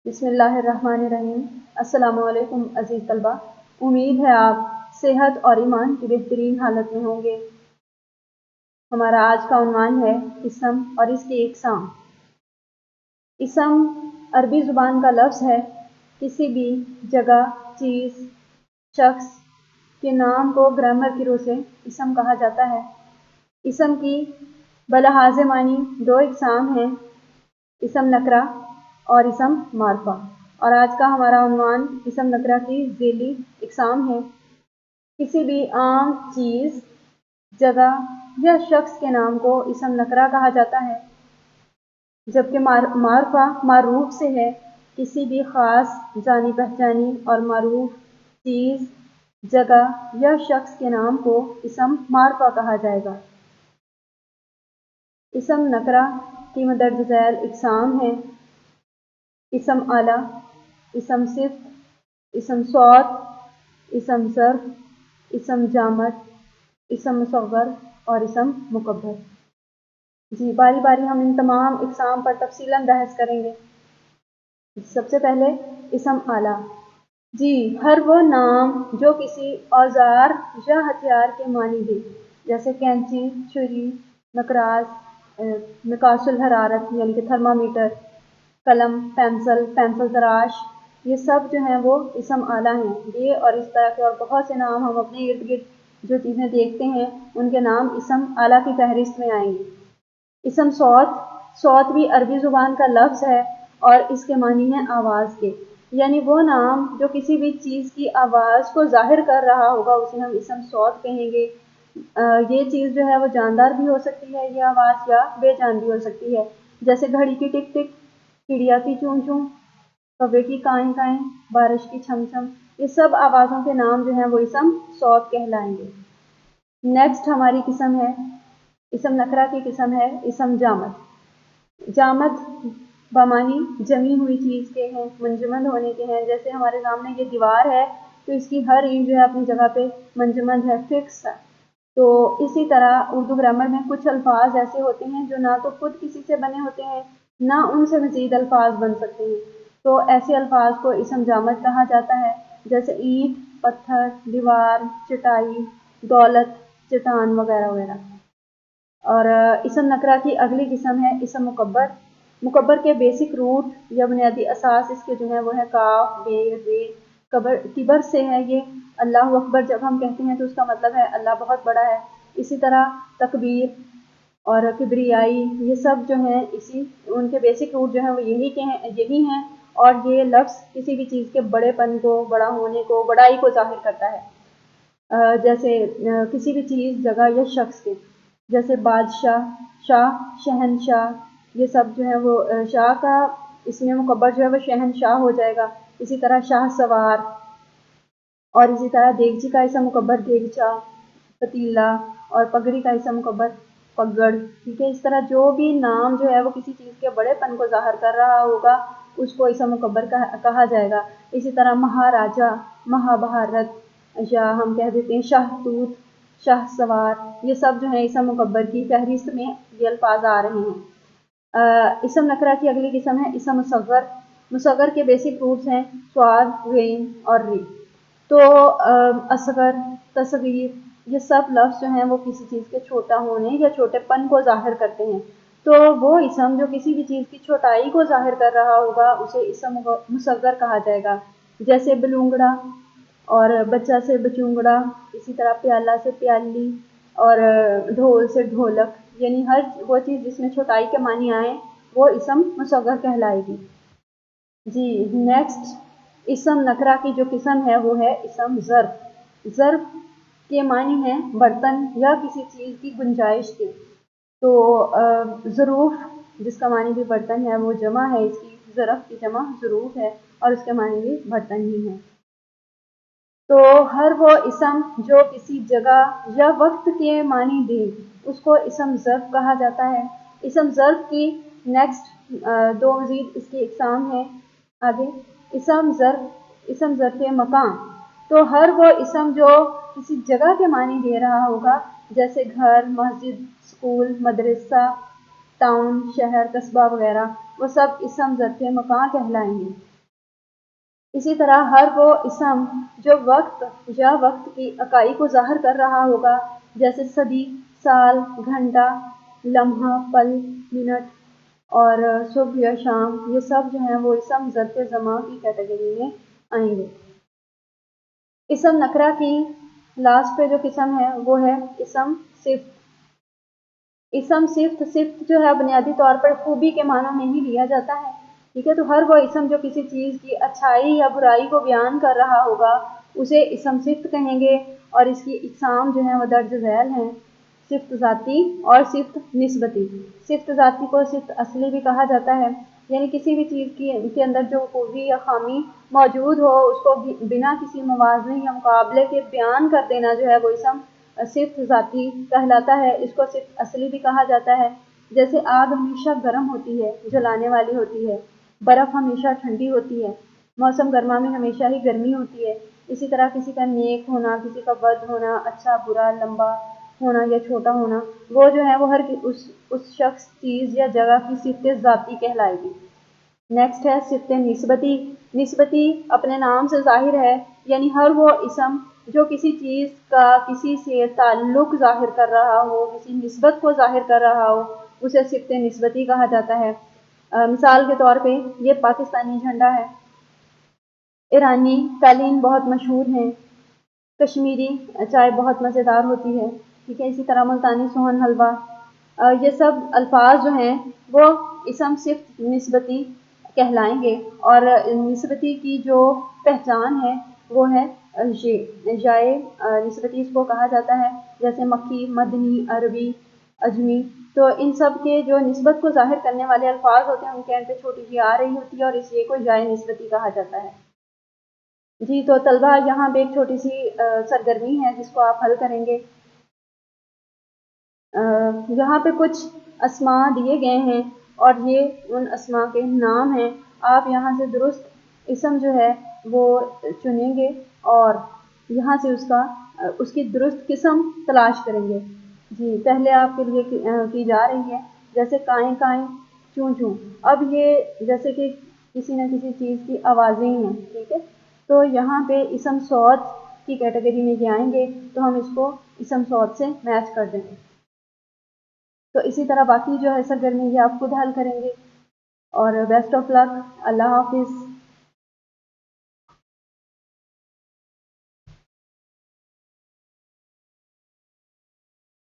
بسم اللہ الرحمن الرحیم۔ السلام علیکم عزیز طلبہ، امید ہے آپ صحت اور ایمان کی بہترین حالت میں ہوں گے۔ ہمارا آج کا عنوان ہے اسم اور اس کی اقسام۔ اسم عربی زبان کا لفظ ہے، کسی بھی جگہ، چیز، شخص کے نام کو گرامر کی روح سے اسم کہا جاتا ہے۔ اسم کی بلحاظ معنی دو اقسام ہیں، اسم نکرہ اور اسم معرفہ، اور آج کا ہمارا عنوان اسم نکرہ کی ذیلی اقسام ہے۔ کسی بھی عام چیز، جگہ یا شخص کے نام کو اسم نکرہ کہا جاتا ہے، جبکہ معرفہ معروف سے ہے، کسی بھی خاص جانی پہچانی اور معروف چیز، جگہ یا شخص کے نام کو اسم معرفہ کہا جائے گا۔ اسم نکرہ کی مندرجہ ذیل اقسام ہیں: اسم اعلیٰ، اسم صفت، اسم صوت، اسم ظرف، اسم جامد، اسم مصغر اور اسم مکبر۔ جی باری باری ہم ان تمام اقسام پر تفصیلاً بحث کریں گے۔ سب سے پہلے اسم اعلیٰ۔ جی ہر وہ نام جو کسی اوزار یا ہتھیار کے معنی دے، جیسے کینچی، چھری، مقراظ، مقیاس الحرارت یعنی کہ تھرمامیٹر، قلم، پینسل تراش، یہ سب جو ہیں وہ اسم اعلیٰ ہیں۔ یہ اور اس طرح کے اور بہت سے نام ہم اپنے ارد گرد جو چیزیں دیکھتے ہیں ان کے نام اسم اعلیٰ کی فہرست میں آئیں گے۔ اسم صوت۔ صوت بھی عربی زبان کا لفظ ہے اور اس کے معنی ہیں آواز کے، یعنی وہ نام جو کسی بھی چیز کی آواز کو ظاہر کر رہا ہوگا اسے ہم اسم صوت کہیں گے۔ یہ چیز جو ہے وہ جاندار بھی ہو سکتی ہے یہ آواز، یا بے جان بھی ہو سکتی ہے، جیسے گھڑی کی ٹک ٹک، چڑیا کی چون چون، کوے کی کائیں کائیں، بارش کی چھم چھم، یہ سب آوازوں کے نام جو ہیں وہ اسم صوت کہلائیں گے۔ نیکسٹ ہماری قسم ہے، اسم نکرہ کی قسم ہے اسم جامد۔ جامد بمعنی جمی ہوئی چیز کے ہیں، منجمد ہونے کے ہیں۔ جیسے ہمارے سامنے یہ دیوار ہے تو اس کی ہر اینٹ جو ہے اپنی جگہ پہ منجمد ہے، فکس ہے۔ تو اسی طرح اردو گرامر میں کچھ الفاظ ایسے ہوتے ہیں جو نہ تو خود کسی سے بنے ہوتے ہیں، نہ ان سے مزید الفاظ بن سکتے ہیں، تو ایسے الفاظ کو اسم جامد کہا جاتا ہے، جیسے اینٹ، پتھر، دیوار، چٹائی، دولت، چٹان وغیرہ وغیرہ۔ اور اسم نکرہ کی اگلی قسم ہے اسم مکبر۔ مکبر کے بیسک روٹ یا بنیادی اساس اس کے جو ہے وہ ہے کاف، بے، رے۔ کبر سے ہے یہ، اللہ اکبر جب ہم کہتے ہیں تو اس کا مطلب ہے اللہ بہت بڑا ہے۔ اسی طرح تکبیر اور کبریائی، یہ سب جو ہیں ان کے بیسک روٹ جو ہیں وہ یہی ہیں، اور یہ لفظ کسی بھی چیز کے بڑے پن کو، بڑا ہونے کو، بڑائی کو ظاہر کرتا ہے۔ جیسے کسی بھی چیز، جگہ یا شخص کے، جیسے بادشاہ، شاہ، شہنشاہ، یہ سب جو ہے وہ شاہ کا اس میں مکبر جو ہے وہ شہنشاہ ہو جائے گا۔ اسی طرح شاہ سوار، اور اسی طرح دیگچی کا اسم مکبر دیگچا، پتیلا، اور پگڑی کا اسم مکبر پگڑ۔ ٹھیک ہے، اس طرح جو بھی نام جو ہے وہ کسی چیز کے بڑے پن کو ظاہر کر رہا ہوگا اس کو اسم مکبر کہا جائے گا۔ اسی طرح مہاراجا، مہابھارت، یا ہم کہہ دیتے ہیں شاہ توت، شاہ سوار، یہ سب جو ہیں اسم مکبر کی فہرست میں یہ الفاظ آ رہے ہیں۔ اسم نکرہ کی اگلی قسم ہے اسم مصغر۔ مصغر کے بیسک روٹس ہیں صاد، غین اور ری۔ تو اصغر، تصغیر، یہ سب لفظ جو ہیں وہ کسی چیز کے چھوٹا ہونے یا چھوٹے پن کو ظاہر کرتے ہیں، تو وہ اسم جو کسی بھی چیز کی چھوٹائی کو ظاہر کر رہا ہوگا اسے اسم مصغر کہا جائے گا، جیسے بلونگڑا اور بچہ سے بچونگڑا، اسی طرح پیالہ سے پیالی، اور ڈھول سے ڈھولک، یعنی ہر وہ چیز جس میں چھوٹائی کے معنی آئیں وہ اسم مصغر کہلائے گی۔ جی نیکسٹ اسم نکرہ کی جو قسم ہے وہ ہے اسم ظرف۔ ظرف کے معنی ہیں برتن یا کسی چیز کی گنجائش کے، تو ظروف جس کا معنی بھی برتن ہے وہ جمع ہے، اس کی ظرف کی جمع ظروف ہے اور اس کے معنی بھی برتن ہی ہیں۔ تو ہر وہ اسم جو کسی جگہ یا وقت کے معنی دے اس کو اسم ظرف کہا جاتا ہے۔ اسم ظرف کی نیکسٹ دو مزید اس کی اقسام ہیں آگے۔ اسم ظرف مکان۔ تو ہر وہ اسم جو کسی جگہ کے معنی دے رہا ہوگا، جیسے گھر، مسجد، اسکول، مدرسہ، ٹاؤن، شہر، قصبہ وغیرہ، وہ سب اسم ظرف مکان کہلائیں گے۔ اسی طرح ہر وہ اسم جو وقت یا وقت کی اکائی کو ظاہر کر رہا ہوگا، جیسے صدی، سال، گھنٹہ، لمحہ، پل، منٹ اور صبح یا شام، یہ سب جو ہیں وہ اسم ظرف زمان کی کیٹیگری میں آئیں گے۔ اسم نکرہ کی لاسٹ پہ جو قسم ہے وہ ہے اسم صفت۔ اسم صفت جو ہے بنیادی طور پر خوبی کے معنوں میں ہی لیا جاتا ہے، ٹھیک ہے۔ تو ہر وہ اسم جو کسی چیز کی اچھائی یا برائی کو بیان کر رہا ہوگا اسے اسم صفت کہیں گے، اور اس کی اقسام جو ہیں وہ درج ذیل ہیں: صفت ذاتی اور صفت نسبتی۔ صفت ذاتی کو صفت اصلی بھی کہا جاتا ہے، یعنی کسی بھی چیز کے اندر جو خوبی یا خامی موجود ہو اس کو بنا کسی موازنے یا مقابلے کے بیان کر دینا جو ہے وہ اسم صفت ذاتی کہلاتا ہے۔ اس کو صفت اصلی بھی کہا جاتا ہے، جیسے آگ ہمیشہ گرم ہوتی ہے، جلانے والی ہوتی ہے، برف ہمیشہ ٹھنڈی ہوتی ہے، موسم گرما میں ہمیشہ ہی گرمی ہوتی ہے۔ اسی طرح کسی کا نیک ہونا، کسی کا بد ہونا، اچھا برا، لمبا ہونا یا چھوٹا ہونا، وہ جو ہے وہ ہر اس شخص، چیز یا جگہ کی صفت ذاتی کہلائے گی۔ نیکسٹ ہے صفت نسبتی۔ نسبتی اپنے نام سے ظاہر ہے، یعنی ہر وہ اسم جو کسی چیز کا کسی سے تعلق ظاہر کر رہا ہو، کسی نسبت کو ظاہر کر رہا ہو، اسے صفت نسبتی کہا جاتا ہے۔ مثال کے طور پہ یہ پاکستانی جھنڈا ہے، ایرانی قالین بہت مشہور ہیں، کشمیری چائے بہت مزیدار ہوتی ہے، ٹھیک ہے۔ اسی طرح ملتانی سوہن حلوہ، یہ سب الفاظ جو ہیں وہ اسم صفت نسبتی کہلائیں گے، اور نسبتی کی جو پہچان ہے وہ ہے جائے نسبتی اس کو کہا جاتا ہے، جیسے مکی، مدنی، عربی، اجمی۔ تو ان سب کے جو نسبت کو ظاہر کرنے والے الفاظ ہوتے ہیں ان کے اینڈ پہ چھوٹی سی آ رہی ہوتی ہے، اور اس لیے کو جائے نسبتی کہا جاتا ہے۔ جی تو طلبہ یہاں پہ ایک چھوٹی سی سرگرمی ہے جس کو آپ حل کریں گے۔ یہاں پہ کچھ اسماء دیے گئے ہیں اور یہ ان اسماء کے نام ہیں۔ آپ یہاں سے درست اسم جو ہے وہ چنیں گے اور یہاں سے اس کی درست قسم تلاش کریں گے۔ جی پہلے آپ کے لیے کی جا رہی ہے، جیسے کائیں کائیں، چوں چوں۔ اب یہ جیسے کہ کسی نہ کسی چیز کی آوازیں ہی ہیں، ٹھیک ہے۔ تو یہاں پہ اسم صوت کی کیٹیگری میں یہ آئیں گے، تو ہم اس کو اسم صوت سے میچ کر دیں گے۔ تو اسی طرح باقی جو ہے سرگرمی یہ آپ خود حل کریں گے، اور بیسٹ آف لک، اللہ حافظ۔